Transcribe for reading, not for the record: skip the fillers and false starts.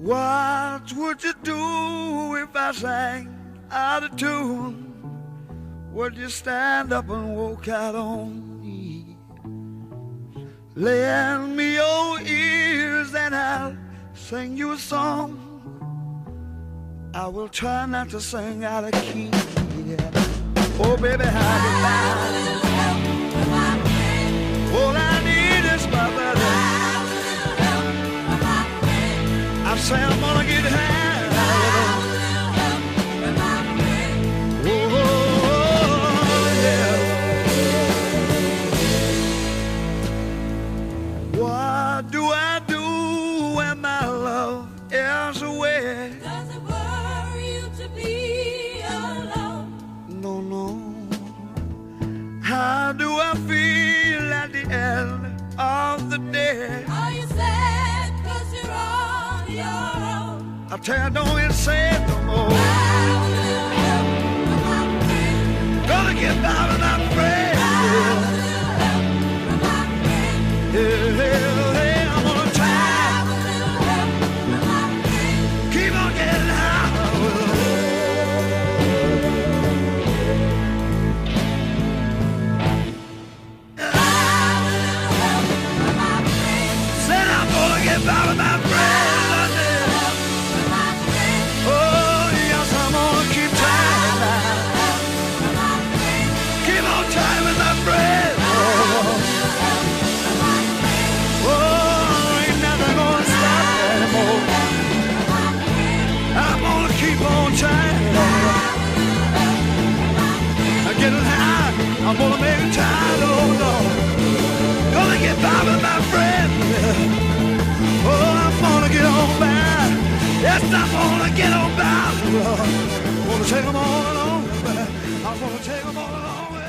What would you do if I sang out of tune? Would you stand up and walk out on me? Lend me your ears and I'll sing you a song. I will try not to sing out of key. Yeah. Oh, baby, how you like? All I need is my buddy. I say I'm gonna get high. Oh, yeah. What do I do when my love is away? Does it worry you to be alone? No, no. How do I feel at the end of the day? Are you sad 'cause you're on your own? I tell you, don't even say it no more. Gonna get by with my friend. Yeah, yeah, I'm gonna try. Keep on getting high. Said I'm gonna get by with my friend. Oh, yes, I'm gonna keep trying now. Keep on trying with my friend. Oh, ain't nothing gonna stop me anymore. I'm gonna keep on trying. I'm getting high. I'm gonna make it tired, oh Lord. Gonna get by with my friend. Oh, I'm gonna get on by. Yes, I'm gonna get on by. I'm gonna take them all along. I'm gonna take them all along.